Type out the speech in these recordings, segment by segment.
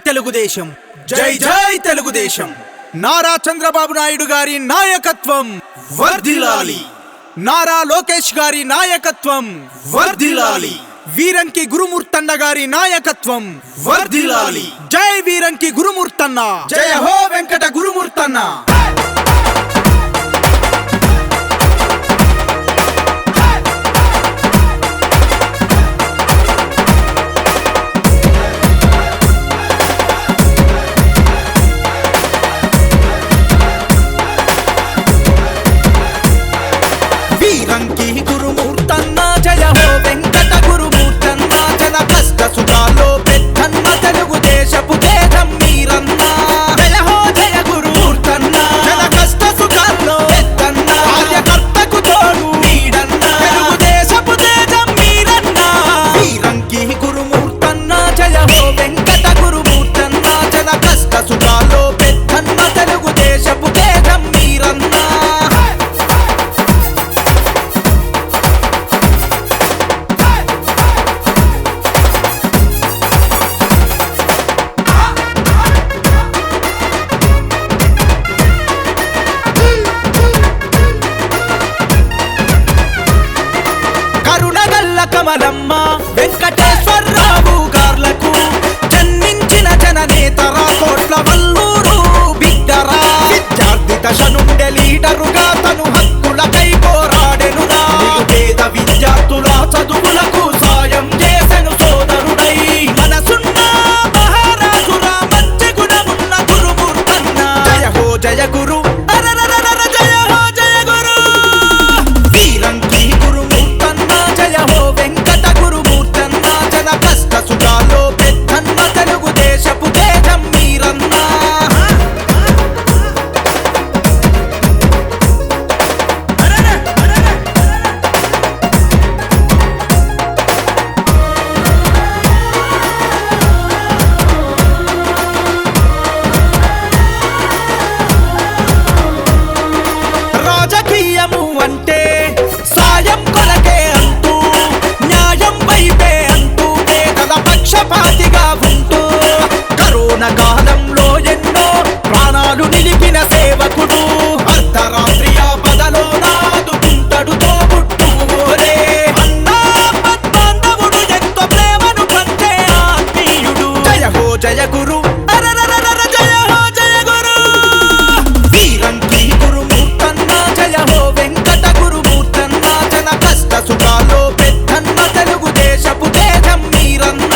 తెలుగుదేశం, జై జై తెలుగుదేశం. నారా చంద్రబాబు నాయుడు గారి నాయకత్వం వర్ధిల్లాలి. నారా లోకేష్ గారి నాయకత్వం వర్ధిల్లాలి. వీరంకి గురుమూర్తన్న గారి నాయకత్వం వర్ధిల్లాలి. జై వీరంకి గురుమూర్తన్న, జయ హో వెంకట గురుమూర్తన్న. వీరంకి గురుమూర్తన్న, జయ హో వెంకట గురుమూర్తన్న. జన కష్ట సుఖాల్లో పెద్దన్న, తెలుగుదేశపు తేజం మీరన్న. జయ హో జయ గురుమూర్తన్న, జన కష్ట సుఖాల్లో పెద్దన్న, కార్యకర్తకు తోడు నీడన్న. తెలుగుదేశపు తేజం మీరన్న. వీరంకి గురుమూర్తన్న, జయ హో వెంకట గురుమూర్తన్న. జన కష్ట సుఖాల్లో పెద్దన్న, తెలుగుదేశపు తేజం మీరన్న. కమలమ్మ వెంకటేశ్వరరావు గార్లకు జన్మించిన జననేతరా, కోట్ల వల్లూరు బిడ్డరా. విద్యార్థి దశ నుండే లీడరుగా తను హక్కులకై పోరాడెనురా. పేద విద్యార్థుల చదువులకు సాయం చేసెను సోదరుడై. మనసున్న మహారాజురా, మంచి గుణమున్న గురుమూర్తన్న. జయ హో జయ గురు, జయ హో జయ గురు. వీరంకి గురుమూర్తన్న, జయ హో వెంకట గురుమూర్తన్న. జన కష్ట సుఖాల్లో పెద్దన్న, తెలుగుదేశపు తేజం మీరన్న. రాజకీయము అంటే సాయం కొలకే అంటూ, న్యాయం వైపే అంటూ, పేదల పక్షపాతిగా ఉంటూ, కరోనా కాలంలో ఎన్నో ప్రాణాలు నిలిపిన సేవకుడు. అర్ధరాత్రి ఆపదలో నాదుకుంటడు తోబుట్టువురే. అన్నా పద్మాంధవుడు, ఎంతో ప్రేమను పంచే ఆత్మీయుడు. జయ హో జయ గురు, జయ హో జయ గురు. వీరంకి గురుమూర్తన్న, జయ హో వెంకట గురుమూర్తన్న. జన కష్ట సుఖాల్లో పెద్దన్న, తెలుగుదేశపు తేజం మీరన్న.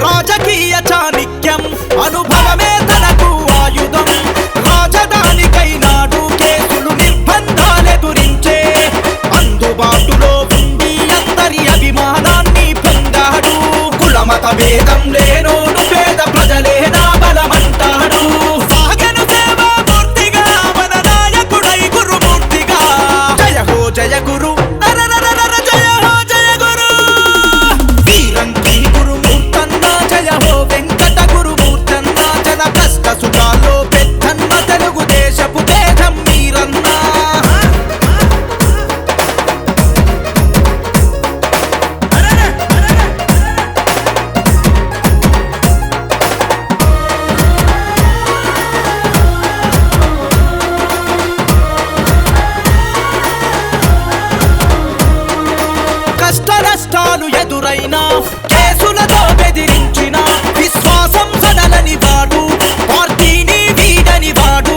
రాజకీయ చాణిక్యం, అనుభవమే తనకు ఆయుధం. రాజధానికై నాడు కేసులు నిర్బంధాలెదురించే, అందుబాటులో ఉండి అందరి అభిమానాన్ని పొందాడు. కులమత భేదం లేనోడు, పేద ప్రజలే నా బలమంటాడు. సాగెను సేవామూర్తిగా, మన నాయకుడై గురుమూర్తిగా. జయ హో జయ గురు, జయ హో జయ గురు. వీరంకి గురుమూర్తన్న, జయ హో వెంకట గురుమూర్తన్న. జన కష్ట సుఖాల్లో పెద్దన్న, తెలుగుదేశపు తేజం మీరన్న. కష్ట నష్టాలు ఎదురైనా, కేసులతో బెదిరించిన, విశ్వాసం సడలని వాడు, పార్టీని వీడని వాడు.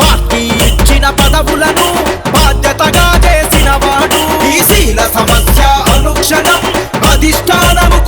పార్టీ ఇచ్చిన పదవులను బాధ్యతగా చేసిన వాడు. ఈ శీల సమస్య అనుక్షణం అధిష్టానము